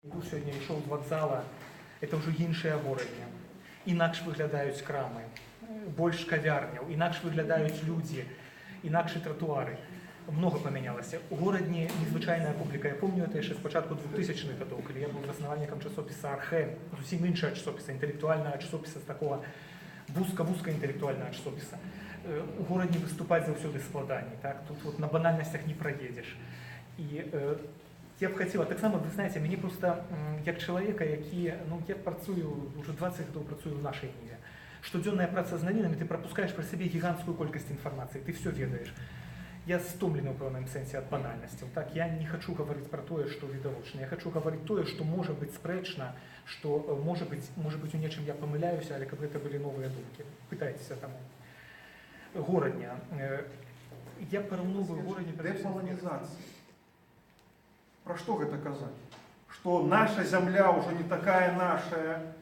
Сёння ішоў з вакзала, это ўжо іншыя горадні. Інакш выглядаюць крамы, больш кавярняў, інакш выглядаюць людзі, інакш тратуары. Много памянялася. У горадні незвычайная публіка. Я помню это яшчэ з пачатку 2000-х гадоў, калі я быў заснавальнікам часопіса «Архэ», зусім іншага часопіса, інтэлектуальнага часопіса, з такога вузка інтэлектуальнага часопіса. У горадні выступаць заўсёды складаней, так? Тут вот на банальнасцях не праедзеш. І я б хацела, таксама, вы знаеце, мяне проста, як чалавека, які, я працую, уже 20 гадоў працую ў нашай ніве. Штодзённая праца з навінамі, ты прапускаеш пра сябе гіганцкую колькасць інфармацыі, ты все ведаеш. Я стомлены ў пэўным сэнсе ад банальнасцяў. Так, я не хачу гаварыць пра тое, што відавочна. Я хачу гаварыць тое, што можа быць спрэчна, што можа быць у нечым я памыляюся, але каб гэта былі новыя думкі. Пытайцеся таму. Горадня. Я параўноўваю горадні... Дэкаланізацыя. Про что это казать? Что наша земля уже не такая нашая,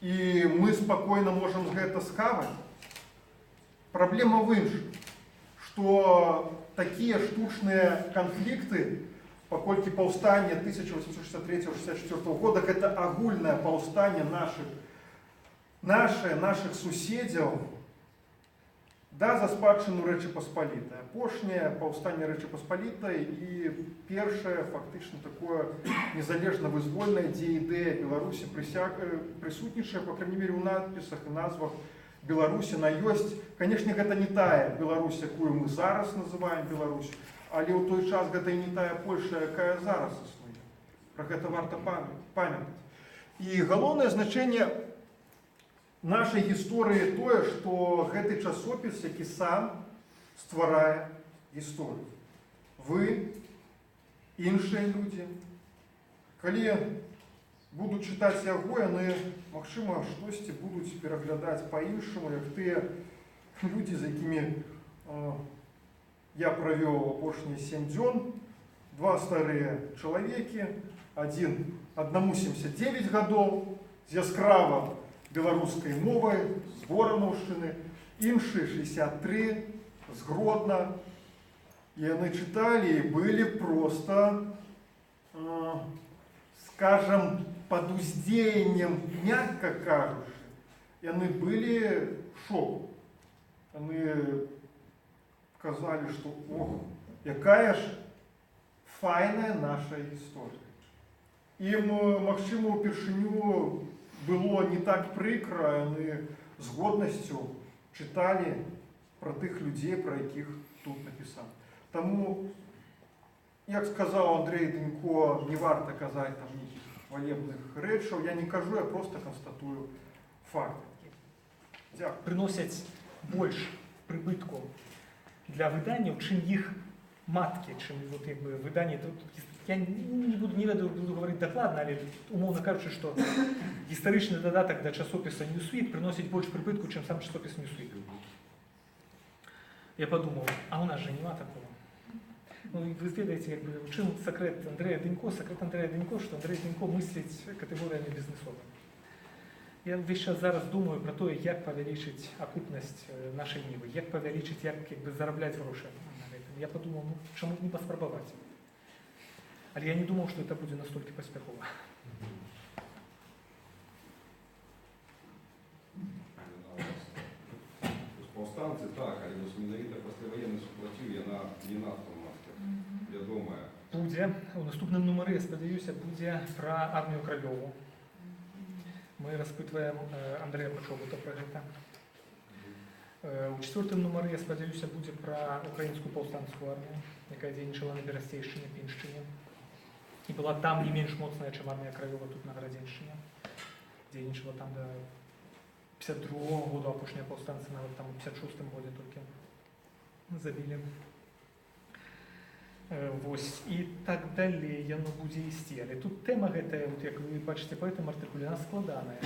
и мы спокойно можем это схавать? Проблема в іншым, что такие штучные конфликты, покольки повстание 1863-64 года, это агульное повстание наших суседзяў, да, за спадчыну Рэчы Паспалітай. Апошняе паўстанне Рэчы Паспалітай і першае фактычна такое незалежна-вызвольнае, дзе ідэя Беларусі прысутнічае, по крайней мере, у надпісах і назвах Беларусі. Она ёсць, конечно, гэта не тая Беларусь, якую мы зараз называем Беларусь, але ў той час гэта і не тая Польша, якая зараз існуе. Про гэта варта памятаць. І галоўнае значэнне нашай гісторыі тое, што гэты часопіс, які сам стварае гісторыю. Вы, іншыя людзі, калі будуць чытаць яго, яны, магчыма, штосьці будуць пераглядаць па-іншаму, як тыя людзі, з якімі я правёў апошнія 7 дзён, 2 старыя чалавекі, аднаму 79 гадоў, з яскрава беларускай мовай, з Боранаўшчыны, іншыя 63, з Гродна. І яны чыталі і былі проста, скажам, под уздзеяннем, мякка кажучы, яны былі в шоку. Яны казалі, што ох, якая ж файная наша гісторыя. Ім, магчыма, упершыню было не так прыкра, яны з годнасцю чыталі пра тых людзей, пра якіх тут напісана. Таму, як сказаў Андрэй Дэнько, не варта казаць там нейкіх хвалебных рэчаў, я не кажу, я просто констатую факты. Дзякуй. Прыносяць больш прыбытку для выданняў, чым іх маткі, чым выданні. Я не буду говорить докладно, але умоўна кажучы, што гістарычны дадатак да часопіса Newsweek прыносіць больш прыбытку, чым сам часопіс Newsweek. Я подумал, а у нас же нема такого. Ну, вы ведаеце, у чым сакрэт Андрэя Дэнько? Сакрэт Андрэя Дэнько, што Андрэй Дэнько мысліць катэгорыямі бізнесовымі. Я весь час зараз думаю про тое, як павялічыць акупнасць нашай нівы, як павялічыць, як зарабляць грошы. Я подумал, чаму не паспрабаваць. Але я не думаў, што это будзе настолькі паспяхова. Паўстанцы так, але менавіта пасляваенны суплаціў яна не надта вядомая. Будзе. У наступным нумары, я спадзяюся, будзе пра армію Кралёву. Мы распытваем Андрэя Пачобута пра гэта. У 4-м нумары, я спадзяюся, будзе пра украінскую паўстанцкую армію, якая дзейнічала на Берасцейшчыне, Піншчыне. І была там не менш моцная, чым армія Кралёва тут на Гарадзеншчыне. Дзейнічала там да 52-го году, апошнія паўстанцы нават там у 56-м годзе толькі забілі. Вось, і так далей яно будзе ісці. Але тут тэма гэтая, як вы бачыце па гэтым артыкуле, яна складаная.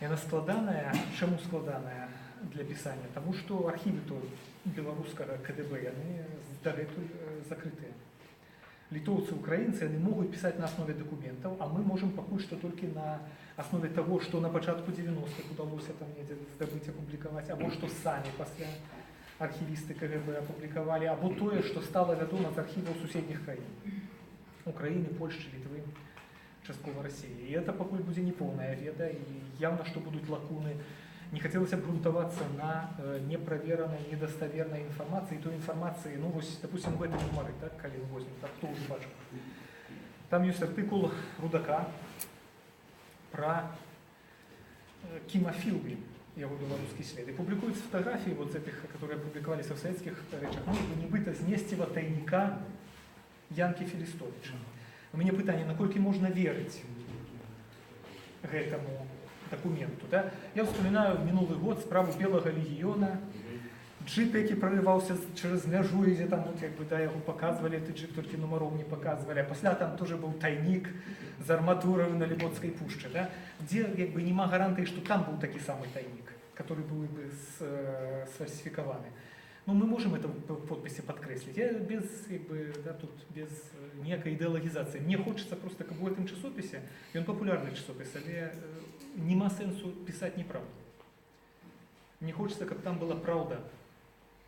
Яна складаная. Чаму складаная для пісання? Таму што архівы то беларускага КДБ, яны дагэтуль закрытыя. Літоўцы, украінцы, яны могуць пісаць на аснове дакументаў, а мы можам пакуль што толькі на аснове таго, што на пачатку 90-х удалося там недзе здабыць, апублікаваць, або што самі пасля архівісты КГБ апублікавалі, або тое, што стала вядома з архіваў суседніх краін. Украины, Польши, Литвы, частково России. И это покуль будет неполная веда, и явно, что будут лакуны. Не хотелось обґрунтоваться на непроверенной, недостоверной информации, и той информации, ну, вот, допустим, в этом юморе, так, коли мы возьмем, так, кто уже бачил. Там есть артикул Рудака про кимофилби, его белорусский след. И публикуются фотографии вот этих, которые опубликовались в советских речах, ну, нібито з Нестєва тайника Янки Філістовича. У меня питание, насколько можно верить этому документу. Да? Я вспоминаю минулый год справу Белого легиона, джип, який проривався через мяжу, і там от, якби, да, його показували, этот джип тільки номеров не показували, а після там теж був тайник з арматурою на Либотській пущі, да? Де якби, нема гарантії, що там був такий самий тайник, який був би сфальсифікований. Ну, мы можем это в подписи подкреслить. Я без, якби, да, тут без некой идеологизации. Мне хочется просто, как в этом часописе, и он популярный часопис, але нема сенсу писать неправду. Мне хочется, как там была правда.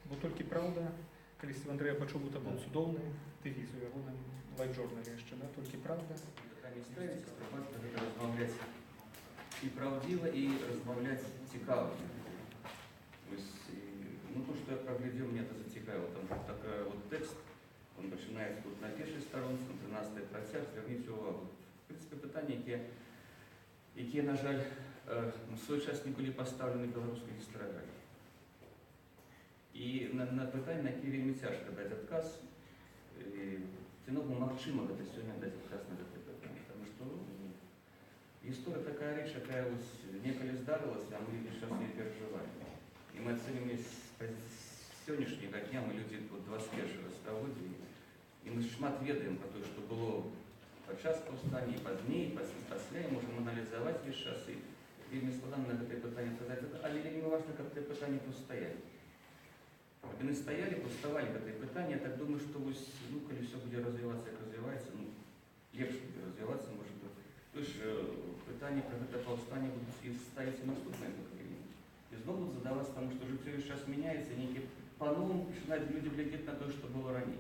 Бо тільки правда, коли в Андрея Бачогута був судовний девіз у його на лайф-журналі ще, да? Тільки правда. Розмовляти і правдиво, і розмовляти цікаво. Ну, то, что я проглядел, меня это затекало. Там такой вот текст, он начинается тут на першій сторонці, на 13-й протяг, зверніть увагу. В принципі, питання, які, на жаль, в свій час не були поставлені в білоруській історіографії. І на питання, на які вельми тяжко дати отказ, тянуло магчимо это сьогодні дати отказ на це питання. Тому що історія така річ, яка ось неколи здарилася, а ми зараз її переживаємо. И мы оценим с сегодняшнего дня, мы люди 21-го столетия, и мы шмат ведаем про то, что было подчас повстання, и позднее, и після, и можем анализовать весь час, и вельми складно на это питание сказать, але вельми важно, как это питание постоять. Вони стояли, поставали це питання, я так думаю, що ось, ну, коли все буде розвиватися, як розвивається, ну, легше буде розвиватися, може бути. Тож питання про це повстання будуть і ставити наступне покоління. И снова будут задаваться, потому что життя сейчас меняется, некие по-новому начинают люди глядеть на то, что было ранее.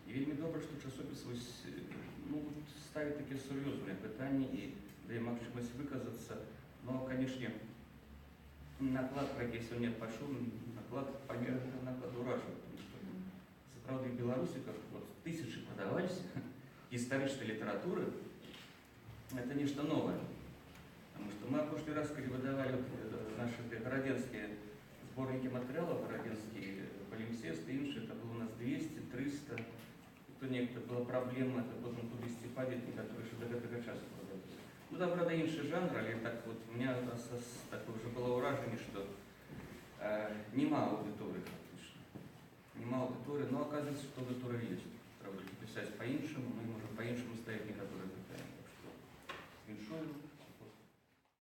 И вельми добре, что часопис ну, ставит такие серьезные питания и дає можливість виказатися. Но, конечно, наклад, про який сьогодні пошел, наклад, померный наклад ураживает. Потому что, правда, в Беларуси, как вот тысячи продавались исторической литературы, это нечто новое. Потому что мы в прошлый раз, когда выдавали наши городенские сборники материалов, городенские полимсесты, инши, это было у нас 200, 300. То некто была проблема, это потом повести памятник, который еще до этого часа продавался. Ну да, правда, інший жанр, але так вот, у меня такое уже было уражение, что нема аудитории фактично. Нема аудитории, но оказывается, что аудитория есть. Треба писать по-іншому,